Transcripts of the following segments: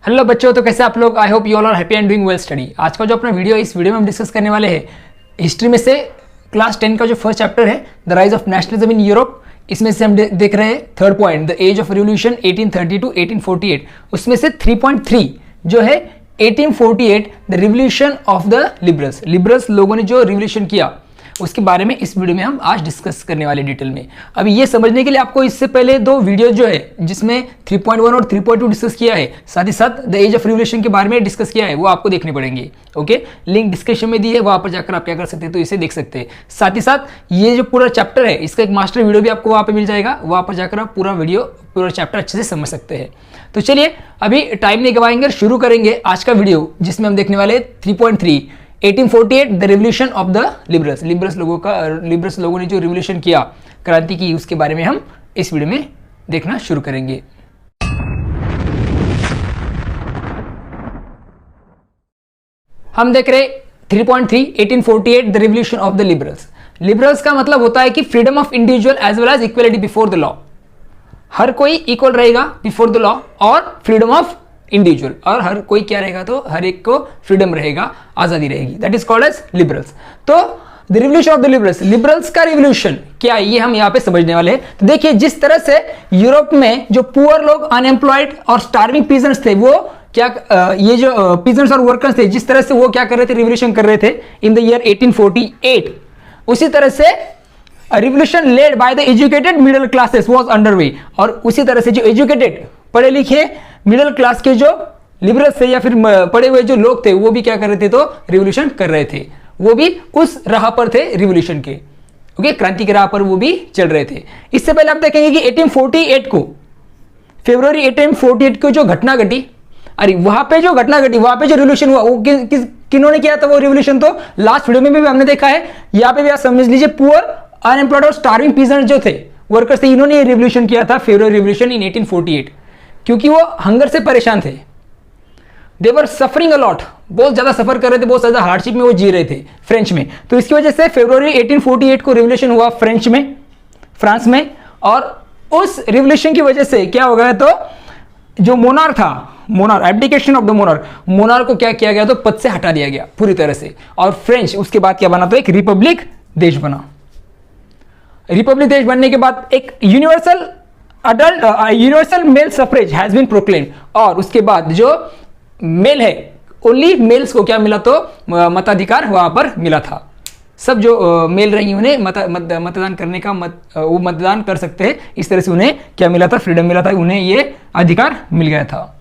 Hello बच्चों, तो कैसे आप लोग? I hope you all are happy and doing well study. आज का जो अपना वीडियो है, इस वीडियो में हम डिस्कस करने वाले हैं हिस्ट्री में से क्लास 10 का जो फर्स्ट चैप्टर है the rise of nationalism in Europe. इसमें से हम देख रहे हैं third point the age of revolution 1830 to 1848। उसमें से 3.3 जो है 1848 the revolution of the liberals लोगों ने जो रिवॉल्यूशन किया उसके बारे में इस वीडियो में हम आज डिस्कस करने वाले डिटेल में। अभी ये समझने के लिए आपको इससे पहले दो वीडियो जो है जिसमें 3.1 और 3.2 डिस्कस किया है, साथ ही साथ द एज ऑफ रिवॉल्यूशन के बारे में डिस्कस किया है, वो आपको देखने पड़ेंगे। ओके, लिंक डिस्क्रिप्शन में दी है, वहां पर जाकर आप क्या कर सकते हैं तो इसे देख सकते हैं। साथ ही साथ ये जो पूरा चैप्टर है इसका एक मास्टर वीडियो भी आपको वहां पर मिल जाएगा, वहां पर जाकर आप पूरा चैप्टर अच्छे से समझ सकते हैं। तो चलिए अभी टाइम नहीं गवाएंगे, शुरू करेंगे आज का वीडियो जिसमें हम देखने वाले 3.3 1848 the revolution of the liberals. Liberals लोगों ने जो रिवॉल्यूशन किया, क्रांति की, उसके बारे में हम इस वीडियो में देखना शुरू करेंगे। हम देख रहे 3.3 1848 the revolution of the liberals का मतलब होता है कि freedom of individual as well as equality before the law. हर कोई इक्वल रहेगा बिफोर द लॉ और फ्रीडम ऑफ इंडिविजुअल, और हर कोई क्या रहेगा तो हर एक को फ्रीडम रहेगा, आजादी रहेगी। That is called as liberals. तो the revolution of the liberals का रिवॉल्यूशन क्या है ये हम यहाँ पे समझने वाले हैं। तो देखिए, जिस तरह से यूरोप में जो पुअर लोग, अनएम्प्लॉयड और स्टार्विंग पीजेंट्स थे, वो क्या ये जो पीजेंट्स और वर्कर्स थे, जिस तरह से वो क्या कर रहे थे, रिवॉल्यूशन कर रहे थे इन द ईयर 1848, उसी तरह से revolution led by the educated middle classes was underway. और उसी तरह से जो एजुकेटेड, पढ़े लिखे मिडिल क्लास के जो लिबरल्स थे या फिर पढ़े हुए जो लोग थे, वो भी क्या कर रहे थे तो रिवॉल्यूशन कर रहे थे। वो भी उस राह पर थे रिवॉल्यूशन के, ओके, क्रांति के राह पर वो भी चल रहे थे। इससे पहले आप देखेंगे कि 1848 को, फरवरी 1848 को जो घटना घटी, अरे वहां पे जो घटना घटी, वहां पे जो रिवॉल्यूशन हुआ, वो किन्होंने किया था वो रिवॉल्यूशन? तो लास्ट वीडियो में भी हमने देखा है, यहाँ पे भी आप समझ लीजिए, पुअर, अनएम्प्लॉयड और स्टार्विंग पीजेंट जो थे, वर्कर्स थे, इन्होंने ये रिवॉल्यूशन किया था, फेब्रुअरी रिवॉल्यूशन इन 1848, क्योंकि वो हंगर से परेशान थे। दे वर सफरिंग अलॉट, बहुत ज्यादा सफर कर रहे थे, बहुत ज्यादा हार्डशिप में वो जी रहे थे फ्रेंच में। तो इसकी वजह से फरवरी 1848 को रिवॉल्यूशन हुआ फ्रेंच में, फ्रांस में। और उस रिवॉल्यूशन की वजह से क्या हो गया तो जो मोनार्क था, एब्डिकेशन ऑफ द मोनार्क को क्या किया गया तो पद से हटा दिया गया पूरी तरह से। और फ्रेंच उसके बाद क्या बना तो एक रिपब्लिक देश बना। रिपब्लिक देश बनने के बाद एक universal male suffrage has been proclaimed. और उसके बाद जो मेल है, ओनली मेल्स को क्या मिला तो मताधिकार वहां पर मिला था। सब जो मेल रही उन्हें मतदान करने का वो मतदान कर सकते हैं, इस तरह से उन्हें क्या मिला था, फ्रीडम मिला था, उन्हें ये अधिकार मिल गया था।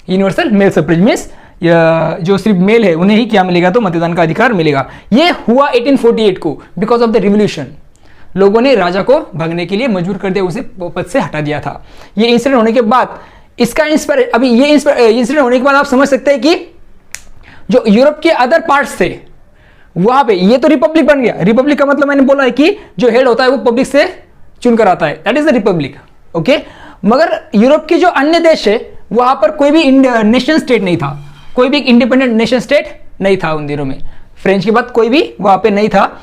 यूनिवर्सल मेल सफरेज मीन्स जो सिर्फ मेल है उन्हें ही क्या मिलेगा तो मतदान का अधिकार मिलेगा। ये हुआ 1848 को बिकॉज ऑफ द रिवॉल्यूशन। लोगों ने राजा को भागने के लिए मजबूर कर दिया, उसे पद से हटा दिया था। ये इंसिडेंट होने के बाद इसका इंसिडेंट होने के बाद आप समझ सकते हैं कि जो यूरोप के अदर पार्ट्स थे वहां पे ये तो रिपब्लिक बन गया। रिपब्लिक का मतलब मैंने बोला है कि जो हेड होता है वो पब्लिक से चुनकर आता है, that is the Republic. Okay, मगर यूरोप के जो अन्य देश है वहां पर कोई भी नेशन स्टेट नहीं था, कोई भी इंडिपेंडेंट नेशन स्टेट नहीं था उन दिनों में। फ्रेंच के बाद कोई भी वहां पे नहीं था।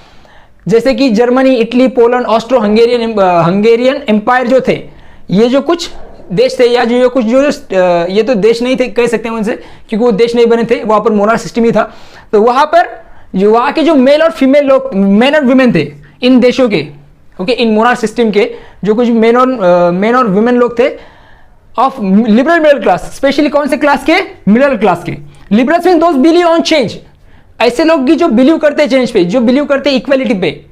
जैसे कि Germany, Italy, Poland, Austro Hungarian empire जो थे, ये जो कुछ देश थे या जो कुछ ये तो देश नहीं थे कह सकते हैं उनसे, क्योंकि वो देश नहीं बने थे, वहां पर मोनार्क सिस्टम ही था। तो वहां पर जो वहां के जो मेल और फीमेल लोग, मेन और वुमेन थे इन देशों के, ओके, इन मोनार्क सिस्टम के जो कुछ मेन और वुमेन लोग थे of liberal middle class, specially कौन से क्लास के? मिडिल क्लास के। Liberals mean those believe on change, ऐसे लोग की जो बिलीव करते हैं चेंज पे, जो बिलीव करते हैं इक्वलिटी पे,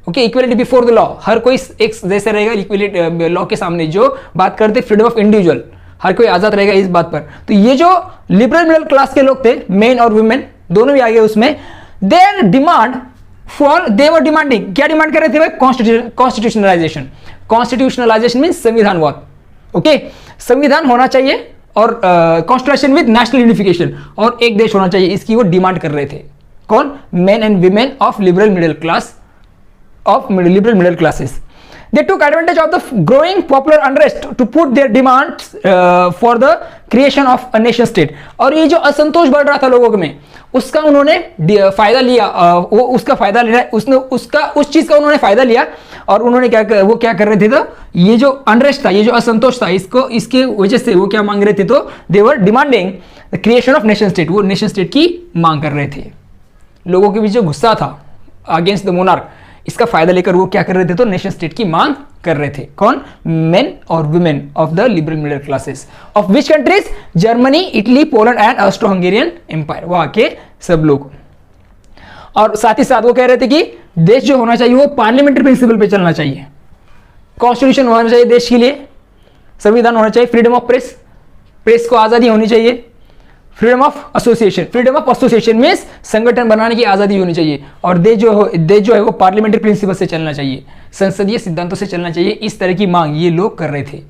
okay, equality before the law, हर कोई एक जैसे रहेगा इक्वलिटी लॉ के सामने, जो बात करते फ्रीडम ऑफ इंडिविजुअल, हर कोई आजाद रहेगा इस बात पर। तो ये जो लिबरल मिडिल क्लास के लोग थे, मेन और वुमेन दोनों भी आ गए उसमें, their demand for, they were demanding, क्या डिमांड कर रहे थे भाई? कॉन्स्टिट्यूशनलाइजेशन मीन संविधानवाद, ओके, संविधान होना चाहिए और कॉन्स्टिट्यूशन विद नेशनल यूनिफिकेशन, और एक देश होना चाहिए, इसकी वो डिमांड कर रहे थे। कौन? Main and women of liberal middle classes. They took advantage of the growing popular unrest to put their demands for the creation of a nation state. और ये जो असंतोष बढ़ रहा था लोगों में, उसका उन्होंने फायदा लिया, वो उसका फायदा ले रहा है, उसने उसका उस चीज का उन्होंने फायदा लिया और उन्होंने वो क्या कर रहे थे, तो ये जो अनरेस्ट था, ये जो असंतोष था, इसके वजह से वो क्या मांग रहे थे, तो they were demanding the creation of nation state. वो नेशन स्टेट की मांग कर रहे थे। लोगों के बीच जो गुस्सा था अगेंस्ट द मोनार्क, इसका फायदा लेकर वो क्या कर रहे थे, तो नेशन स्टेट की मांग कर रहे थे। कौन? मेन और women of the liberal middle classes of which countries? Germany, Italy, Poland and Austro Hungarian empire, वहां के सब लोग। और साथ ही साथ वो कह रहे थे कि देश जो होना चाहिए वो पार्लियामेंट्री प्रिंसिपल पे चलना चाहिए, कॉन्स्टिट्यूशन होना चाहिए देश के लिए, संविधान होना चाहिए, फ्रीडम ऑफ प्रेस, प्रेस को आजादी होनी चाहिए, freedom of association, freedom of association means संगठन बनाने की आजादी होनी चाहिए, और देश जो है वो पार्लियामेंट्री प्रिंसिपल से चलना चाहिए, संसदीय सिद्धांतों से चलना चाहिए। इस तरह की मांग ये लोग कर रहे थे,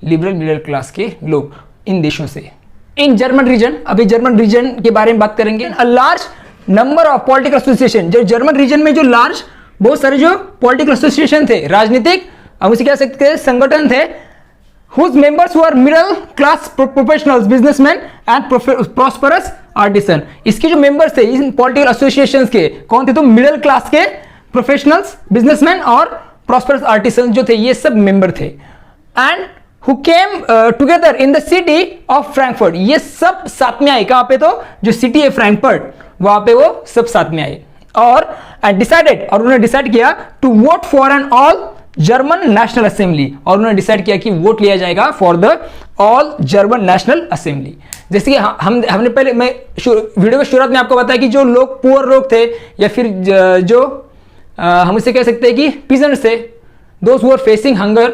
लिबरल मिडिल क्लास के लोग इन देशों से। इन जर्मन रीजन, अभी जर्मन रीजन के बारे में बात करेंगे। A large number of political association, जो जर्मन रीजन में जो लार्ज बहुत सारे जो पॉलिटिकल एसोसिएशन थे, राजनीतिक हम उसे कह सकते हैं संगठन थे, whose members were middle class professionals, businessmen and prosperous artisan। इसके जो मेंबर्स थे इन पॉलिटिकल एसोसिएशंस के, कौन थे, तो मिडिल क्लास के प्रोफेशनल्स, बिजनेसमैन और प्रॉस्परस आर्टिसन जो थे, ये सब मेंबर थे। And who came together in the city of Frankfurt, ये सब साथ में आए। कहां पे, तो जो सिटी है फ्रैंकफर्ट, वहां पे वो सब साथ में आए और डिसाइडेड, और उन्होंने डिसाइड किया to vote for an all German national assembly, और उन्होंने डिसाइड किया कि वोट लिया जाएगा for the all German national assembly. जैसे कि हमने पहले, मैं वीडियो की शुरुआत में आपको बताया कि जो लोग पुअर लोग थे, या फिर जो हम इसे कह सकते हैं कि पीजेंट्स थे, those who are facing hunger,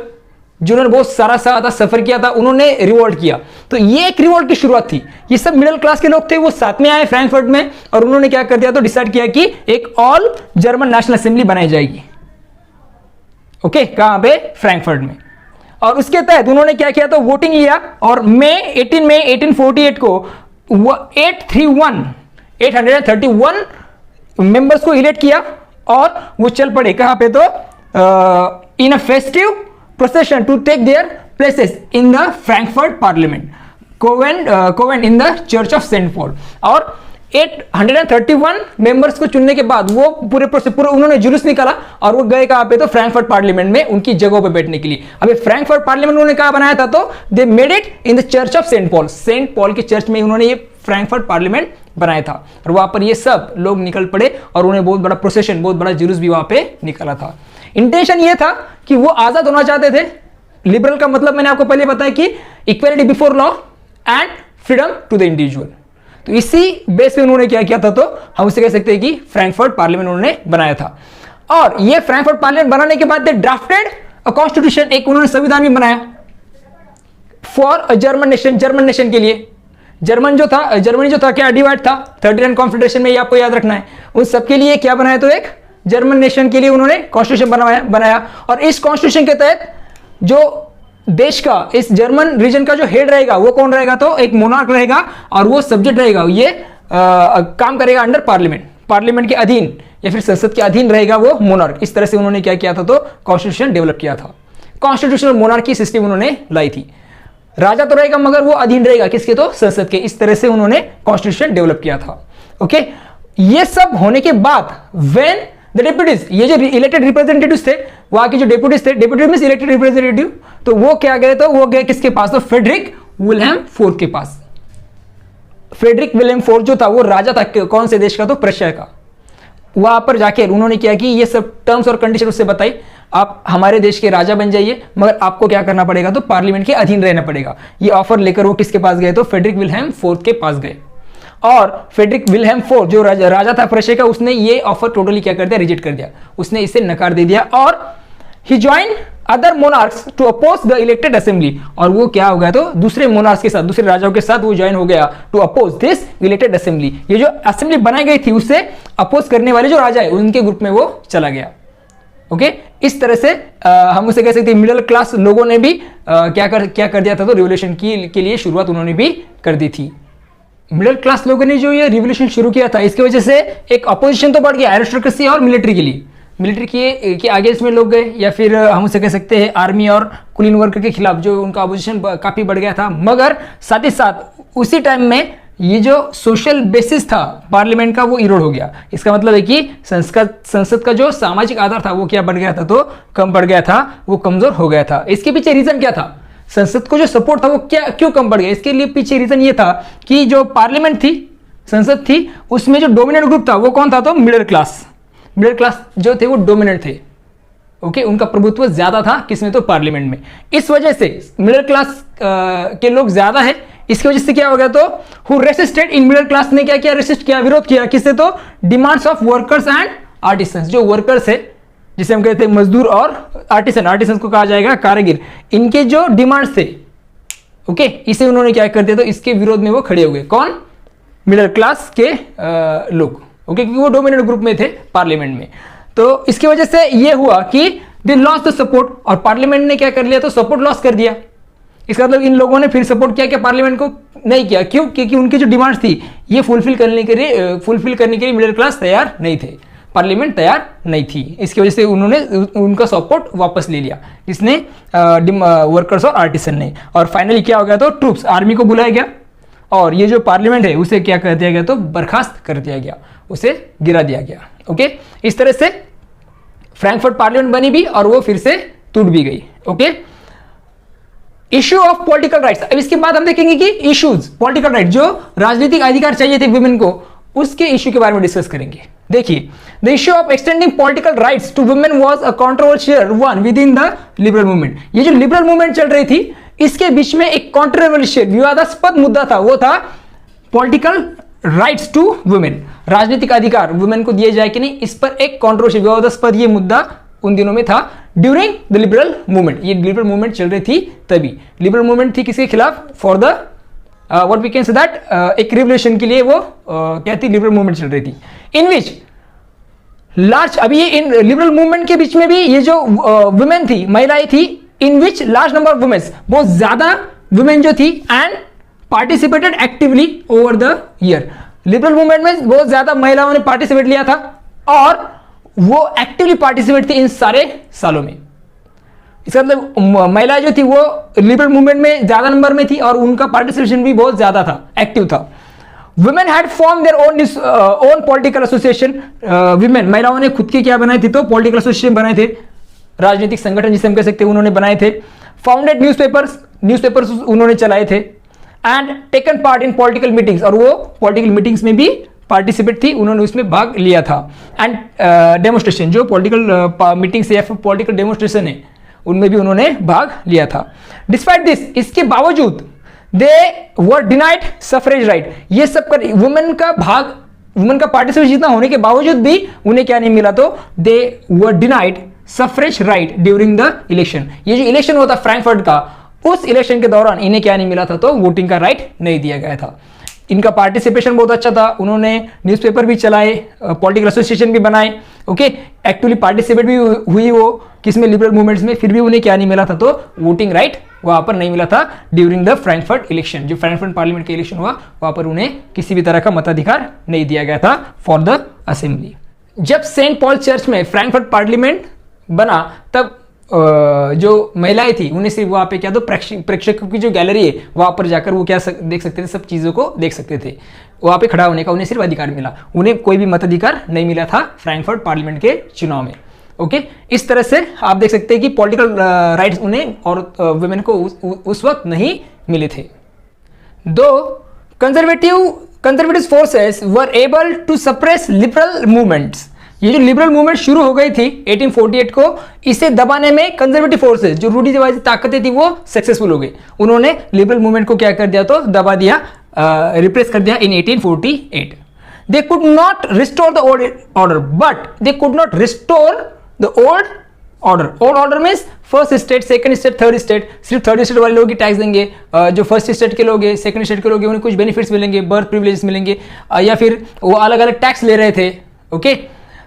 जिन्होंने बहुत सारा सफर किया था, उन्होंने रिवोल्ट किया। तो ये एक रिवोल्ट की शुरुआत थी। ये सब मिडिल क्लास के लोग थे, वो साथ में आए फ्रैंकफर्ट में, और उन्होंने क्या कर दिया, तो डिसाइड किया कि एक ऑल जर्मन नेशनल असेंबली बनाई जाएगी। ओके, कहां पे, फ्रैंकफर्ट में। और उसके तहत उन्होंने क्या किया, तो वोटिंग लिया, और 18 मई 1848 को 831 मेंबर्स को इलेक्ट किया, और वो चल पड़े कहां पे, तो in a festive procession to take their places in the Frankfurt parliament, convened in the church of Saint Paul. और 831 मेंबर्स को चुनने के बाद वो पूरे उन्होंने जुलूस निकाला, और वो गए कहां पे, तो फ्रैंकफर्ट पार्लियामेंट में उनकी जगहों पे बैठने के लिए। अभी फ्रैंकफर्ट पार्लियामेंट उन्होंने कहां बनाया था, तो they made it in the church of Saint Paul, Saint Paul के चर्च में उन्होंने ये फ्रैंकफर्ट पार्लियामेंट बनाया था। और वहां पर ये सब लोग निकल पड़े, और उन्हें बहुत बड़ा प्रोसेशन, बहुत बड़ा जुलूस भी वहां पे निकाला था। इंटेंशन ये था कि वो आजाद होना चाहते थे। लिबरल का मतलब मैंने आपको पहले बताया कि equality before law and freedom to the individual. तो इसी बेस पे उन्होंने क्या किया था, तो हम उसे कह सकते हैं कि फ्रैंकफर्ट पार्लियामेंट उन्होंने बनाया था। और ये फ्रैंकफर्ट पार्लियामेंट बनाने के बाद दे ड्राफ्टेड अ कॉन्स्टिट्यूशन, एक उन्होंने संविधान भी बनाया for a German nation, German nation के लिए। जर्मनी जो था क्या डिवाइड था 39 कॉन्फेडरेशन में, ये आपको याद रखना है। उन सबके लिए क्या बनाया, तो एक जर्मन नेशन के लिए उन्होंने कॉन्स्टिट्यूशन बनाया। और इस कॉन्स्टिट्यूशन के तहत जो देश का, इस जर्मन रीजन का जो हेड रहेगा वो कौन रहेगा, तो एक मोनार्क रहेगा, और वो सब्जेक्ट रहेगा, ये काम करेगा अंडर पार्लियामेंट के अधीन, या फिर संसद के अधीन रहेगा वो मोनार्क। इस तरह से उन्होंने क्या किया था, तो कॉन्स्टिट्यूशन डेवलप किया था। कॉन्स्टिट्यूशनल मोनार्की सिस्टम उन्होंने लाई थी। राजा तो रहेगा मगर वो अधीन रहेगा किसके, तो संसद के। इस तरह से उन्होंने कॉन्स्टिट्यूशन डेवलप किया था। ओके, ये सब होने के बाद व्हेन द डेप्यूटीज, ये जो इलेक्टेड रिप्रेजेंटेटिव्स थे, वहां के जो डेप्यूटीज थे, डेप्यूटी मींस इलेक्टेड रिप्रेजेंटेटिव, तो वो क्या गए, तो वो गए किसके पास, तो फ्रेडरिक विल्हेम फोर्थ के पास। फ्रेडरिक विल्हेम फोर्थ जो था वो राजा था कौन से देश का, तो प्रशिया का। वहां पर जाकर उन्होंने क्या कि ये सब टर्म्स और कंडीशन उससे बताई, आप हमारे देश के राजा बन जाइए, मगर आपको क्या करना पड़ेगा, तो पार्लियामेंट के अधीन रहना पड़ेगा। ये ऑफर लेकर वो किसके पास गए, तो फ्रेडरिक विल्हेम फोर्थ के पास गए। और फ्रेडरिक विल्हेम फोर्थ जो राजा था प्रशिया का, उसने ये ऑफर टोटली क्या कर दिया, रिजेक्ट कर दिया, उसने इसे नकार दे दिया। और ही join other monarchs to oppose the elected assembly, और वो क्या हो गया, तो दूसरे मोनार्क्स के साथ, दूसरे राजाओं के साथ वो ज्वाइन हो गया to oppose this elected assembly. ये जो असेंबली बनाई गई थी उससे अपोज करने वाले जो राजा है उनके ग्रुप में वो चला गया। ओके, इस तरह से हम उसे कह सकते हैं मिडिल क्लास लोगों ने भी क्या कर दिया था, तो रिवोल्यूशन के लिए शुरुआत उन्होंने भी कर दी थी। मिडिल क्लास लोगों ने जो ये रिवोल्यूशन शुरू किया था, इसकी वजह से एक अपोजिशन तो बढ़ गया एरिस्टोक्रेसी और मिलिट्री के लिए। मिलिट्री के अगेंस्ट में लोग गए, या फिर हम उसे कह सकते हैं आर्मी और कुलीन वर्कर के खिलाफ जो उनका अपोजिशन काफ़ी बढ़ गया था। मगर साथ ही साथ उसी टाइम में ये जो सोशल बेसिस था पार्लियामेंट का वो इरोड हो गया। इसका मतलब है कि संसद का जो सामाजिक आधार था वो क्या बढ़ गया था, तो कम बढ़ गया था, वो कमजोर हो गया था। इसके पीछे रीजन क्या था, संसद को जो सपोर्ट था वो क्यों कम बढ़ गया? इसके लिए पीछे रीजन ये था कि जो पार्लियामेंट थी, संसद थी, उसमें जो डोमिनेंट ग्रुप था वो कौन था, तो मिडिल क्लास जो थे वो डोमिनेंट थे। ओके, उनका प्रभुत्व ज्यादा था किसमें, तो पार्लियामेंट में। इस वजह से मिडिल क्लास के लोग ज्यादा है। इसकी वजह से क्या हो गया, तो who resisted in middle class ने क्या किया, रेसिस्ट किया, विरोध किया किससे, तो demands of workers and artisans. जो वर्कर्स है जिसे हम कहते हैं मजदूर और आर्टिसन को कहा जाएगा कारीगर, इनके जो डिमांड्स थे, ओके, इसे उन्होंने क्या कर दिया, तो इसके विरोध में वो खड़े हो गए। कौन, मिडिल क्लास के लोग, ओके, क्योंकि वो डोमिनेंट ग्रुप में थे पार्लियामेंट में। तो इसकी वजह से ये हुआ कि दे लॉस द सपोर्ट, और पार्लियामेंट ने क्या कर लिया, तो सपोर्ट लॉस कर दिया। इसका मतलब इन लोगों ने फिर सपोर्ट किया कि पार्लियामेंट को नहीं किया। क्यों? क्योंकि उनकी जो डिमांड्स थी ये फुलफिल करने के लिए मिडिल क्लास तैयार नहीं थे, पार्लियामेंट तैयार नहीं थी। इसकी वजह से उन्होंने उनका सपोर्ट वापस ले लिया, जिसने वर्कर्स और आर्टिसन ने। और फाइनली क्या हो गया, तो ट्रूप्स, आर्मी को बुलाया गया और ये जो पार्लियामेंट है उसे क्या कर दिया गया, तो बर्खास्त कर दिया गया, उसे गिरा दिया गया। ओके, इस तरह से फ्रैंकफर्ट पार्लियामेंट बनी भी और वो फिर से टूट भी गई। Okay, issue of political rights. अब इसके बाद हम देखेंगे कि इश्यूज, पॉलिटिकल राइट, जो राजनीतिक अधिकार चाहिए थे वुमेन को, उसके इश्यू के बारे में डिस्कस करेंगे। देखिए, the issue of extending political rights to women was a controversial one within the liberal movement. ये जो लिबरल मूवमेंट चल रही थी, इसके बीच में एक कंट्रोवर्शियल, विवादास्पद मुद्दा था, वो था पॉलिटिकल राइट्स टू वुमेन, राजनीतिक अधिकार वुमेन को दिए जाए कि नहीं, इस पर एक कंट्रोवर्शियल, विवादास्पद ये मुद्दा उन दिनों में था ड्यूरिंग द लिबरल मूवमेंट। ये लिबरल मूवमेंट चल रही थी तभी। लिबरल मूवमेंट थी किसके खिलाफ, for the what we can say that, एक रिवोल्यूशन के लिए वो क्या थी, लिबरल मूवमेंट चल रही थी। इन विच लार्ज, अभी ये इन लिबरल मूवमेंट के बीच में भी ये जो वुमेन थी, महिलाएं थी, इन विच लार्ज नंबर ऑफ वुमेन्स, बहुत ज्यादा वुमेन जो थी, and participated actively over the year. Liberal movement में बहुत ज्यादा महिलाओं ने पार्टिसिपेट लिया था और वो एक्टिवली पार्टिसिपेट थी इन सारे सालों में। इसका मतलब महिलाएं जो थी वो लिबरल मूवमेंट में ज्यादा नंबर में थी और उनका पार्टिसिपेशन भी बहुत ज्यादा था, एक्टिव था। Women had form their own political association. Women, महिलाओं ने खुद के क्या बनाए थे, तो पॉलिटिकल एसोसिएशन बनाए थे, राजनीतिक संगठन जिसे हम कह सकते हैं, उन्होंने बनाए थे। फाउंडेड न्यूज़पेपर्स उन्होंने चलाए थे, and taken part in political meetings, और वो पॉलिटिकल मीटिंग्स में भी पार्टिसिपेट थी, उन्होंने उसमें भाग लिया था। एंड डेमोन्स्ट्रेशन, जो पॉलिटिकल मीटिंग्स या फिर पॉलिटिकल डेमोन्स्ट्रेशन है उनमें भी उन्होंने भाग लिया था। डिस्पाइट दिस, इसके बावजूद दे वर डिनाइड सफरेज राइट। ये सब कर वुमेन का पार्टिसिपेशन जितना होने के बावजूद भी उन्हें क्या नहीं मिला, तो they were denied suffrage right during the election. ये जो इलेक्शन हुआ था फ्रैंकफर्ट का, उस इलेक्शन के दौरान इन्हें क्या नहीं मिला था, तो वोटिंग का राइट नहीं दिया गया था। इनका पार्टिसिपेशन बहुत अच्छा था, उन्होंने न्यूज़पेपर भी चलाए, पॉलिटिकल एसोसिएशन भी बनाए, ओके, एक्चुअली पार्टिसिपेट भी हुई वो किसमें, लिबरल मूवमेंट्स में, फिर भी उन्हें क्या नहीं मिला था, तो वोटिंग राइट वहां पर नहीं मिला था ड्यूरिंग द फ्रैंकफर्ट इलेक्शन। जो फ्रैंकफर्ट पार्लियामेंट का इलेक्शन हुआ वहां पर उन्हें किसी भी तरह का मताधिकार नहीं दिया गया था फॉर द असेंबली। जब सेंट पॉल चर्च में फ्रैंकफर्ट पार्लियामेंट बना, तब जो महिलाएं थी उन्हें सिर्फ वहां पे क्या, तो प्रेक्षकों की जो गैलरी है वहां पर जाकर वो क्या देख सकते थे, सब चीजों को देख सकते थे। वहां पे खड़ा होने का उन्हें सिर्फ अधिकार मिला, उन्हें कोई भी मताधिकार नहीं मिला था फ्रैंकफर्ट पार्लियामेंट के चुनाव में। ओके, इस तरह से आप देख सकते हैं कि पॉलिटिकल राइट्स उन्हें और वुमेन को उस वक्त नहीं मिले थे। दो conservative forces were able to suppress liberal movements. ये जो लिबरल मूवमेंट शुरू हो गई थी 1848 को, इसे दबाने में कंजर्वेटिव फोर्सेस, जो रूढ़िवादी ताकतें थी, वो सक्सेसफुल हो गई। उन्होंने लिबरल मूवमेंट को क्या कर दिया, तो दबा दिया, रिप्रेस कर दिया इन 1848। They could not restore the old order, but they could not restore the old order. Old order means first state, second state, third state. सिर्फ थर्ड स्टेट वाले लोग ही टैक्स देंगे, जो फर्स्ट स्टेट के लोग हैं, सेकंड स्टेट के लोग हैं, उन्हें कुछ बेनिफिट्स मिलेंगे, बर्थ प्रिविलेजेस मिलेंगे, या फिर वो अलग अलग टैक्स ले रहे थे। ओके,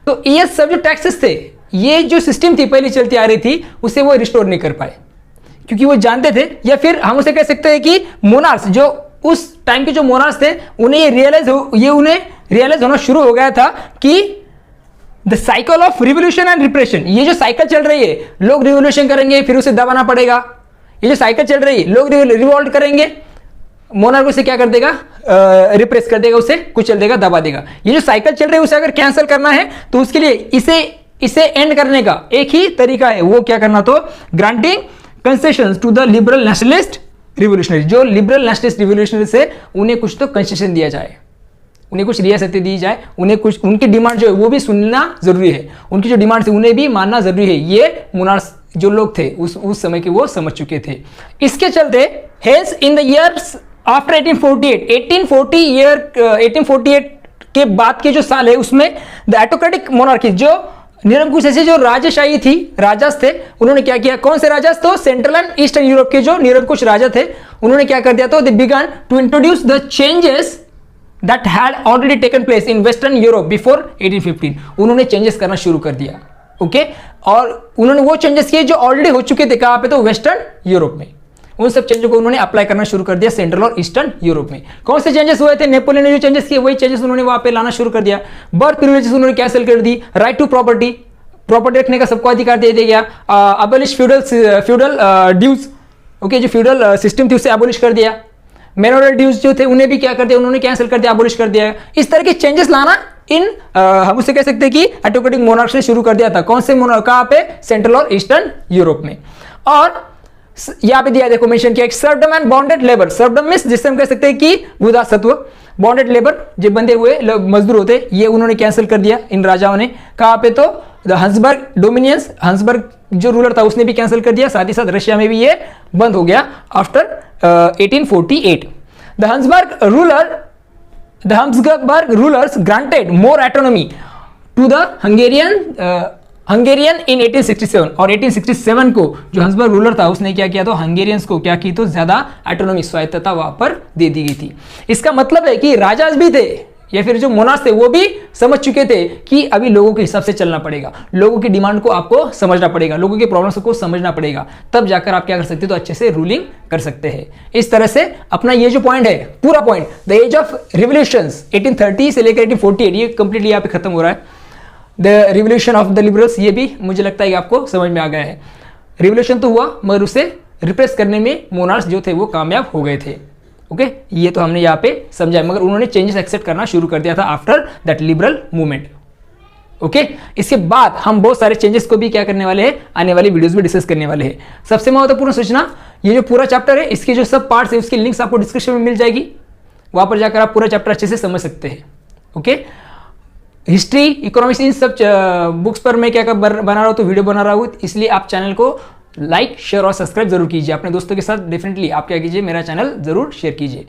तो ये सब जो टैक्सेस थे, ये जो सिस्टम थी पहले चलती आ रही थी, उसे वो रिस्टोर नहीं कर पाए, क्योंकि वो जानते थे, या फिर हम उसे कह सकते हैं कि मोनार्स, जो उस टाइम के जो मोनार्स थे, उन्हें रियलाइज होना शुरू हो गया था कि the cycle of revolution and repression, ये जो साइकिल चल रही है, लोग रिवोल्यूशन करेंगे फिर उसे दबाना पड़ेगा, ये जो साइकिल चल रही है, लोग रिवोल्ट करेंगे, मोनार्क उसे क्या कर देगा, रिप्रेस कर देगा, उसे कुचल देगा, दबा देगा। ये जो साइकिल चल रही है उसे अगर कैंसिल करना है तो उसके लिए इसे एंड करने का एक ही तरीका है, वो क्या करना, तो granting concessions to the liberal nationalist revolutionary, जो लिबरल नेशनलिस्ट रिवोल्यूशनरी से उन्हें कुछ तो कंसेशन दिया जाए, उन्हें कुछ रियासतें दी जाए, उन्हें कुछ उनकी डिमांड जो है वो भी सुनना जरूरी है, उनकी जो डिमांड है उन्हें भी मानना जरूरी है। ये मोनार्क्स जो लोग थे उस समय के वो समझ चुके थे। इसके चलते hence in the years after 1848 के बाद के जो साल है उसमें द ऑटोक्रेटिक मोनार्की, जो निरंकुश ऐसे जो राजशाही थी, राजास थे, उन्होंने क्या किया, कौन से राजास, तो सेंट्रल एंड ईस्टर्न यूरोप के जो निरंकुश राजा थे उन्होंने क्या कर दिया, तो they began to introduce the changes that had already taken place in western Europe before 1815, उन्होंने चेंजेस करना शुरू कर दिया। ओके और उन्होंने वो चेंजेस किए जो ऑलरेडी हो चुके थे, कहां पे, तो वेस्टर्न यूरोप में, उन सब चेंजों को उन्होंने अप्लाई करना शुरू कर दिया सेंट्रल और ईस्टर्न यूरोप में। कौन से चेंजेस हुए थे, नेपोलियन ने जो चेंजेस किए वही चेंजेस उन्होंने वहां पे लाना शुरू कर दिया। बर्थ प्रिविलेजेस उन्होंने कैंसिल कर दी, राइट टू प्रॉपर्टी रखने का सबको अधिकार दे दिया, अबॉलिश फ्यूडल ड्यूज, ओके जो फ्यूडल सिस्टम थी उसे अबॉलिश कर दिया, मेनोरल ड्यूज जो थे उन्हें भी क्या कर दिया, उन्होंने कैंसिल कर दिया, अबॉलिश कर दिया। इस तरह के चेंजेस लाना हम उसे कह सकते हैं कि ऑटोक्रेटिक मोनार्क्स ने शुरू कर दिया था। कौन से मोनार्क, कहां पे, सेंट्रल और ईस्टर्न यूरोप में। और यहां पे दिया, देखो मेंशन किया, सर्वडम एंड बॉन्डेड लेबर, सर्वडम मींस जिससे हम कह सकते हैं कि गुदासत्व, बॉन्डेड लेबर जो बंधे हुए मजदूर होते, ये उन्होंने कैंसिल कर दिया इन राजाओं ने। कहां पे, तो द हंसबर्ग डोमिनियंस, हंसबर्ग जो रूलर था उसने भी कैंसिल कर दिया, साथ ही साथ रशिया में भी ये बंद हो गया after 1848। The Habsburg rulers granted more autonomy to the Hungarian in 1867, और 1867 को जो हंसबर्ग रूलर था उसने क्या किया, तो हंगेरियंस को क्या की, तो ज्यादा ऑटोनॉमी, स्वायत्तता वहां पर दे दी गई थी। इसका मतलब है कि राजाज भी थे या फिर जो मोनार्क्स थे वो भी समझ चुके थे कि अभी लोगों के हिसाब से चलना पड़ेगा, लोगों की डिमांड को आपको समझना पड़ेगा, लोगों के प्रॉब्लम्स को समझना पड़ेगा, तब जाकर आप क्या कर सकते हो, तो अच्छे से रूलिंग कर सकते हैं। इस तरह से अपना ये जो पॉइंट है, पूरा point the age of revolutions 1830 से लेकर 1848, ये कंप्लीटली यहाँ पे खत्म हो रहा है। The revolution of the liberals, ये भी मुझे लगता है कि आपको समझ में आ गया है। रिवोल्यूशन तो हुआ मगर उसे रिप्रेस करने में मोनार्क्स जो थे वो कामयाब हो गए थे। ओके ये तो हमने यहाँ पे समझा, मगर उन्होंने चेंजेस एक्सेप्ट करना शुरू कर दिया था after that liberal movement. Okay इसके बाद हम बहुत सारे चेंजेस को भी क्या करने वाले हैं, आने वाली वीडियोस में डिस्कस करने वाले हैं। सबसे महत्वपूर्ण सूचना, ये जो पूरा चैप्टर है इसके जो सब पार्ट्स है उसकी लिंक्स आपको डिस्क्रिप्शन में मिल जाएगी, वहां पर जाकर आप पूरा चैप्टर अच्छे से समझ सकते हैं। ओके हिस्ट्री, इकोनॉमिक्स, इन सब बुक्स पर मैं क्या बना रहा हूँ, तो वीडियो बना रहा हूँ, इसलिए आप चैनल को लाइक, शेयर और सब्सक्राइब जरूर कीजिए। अपने दोस्तों के साथ डेफिनेटली आप क्या कीजिए, मेरा चैनल जरूर शेयर कीजिए।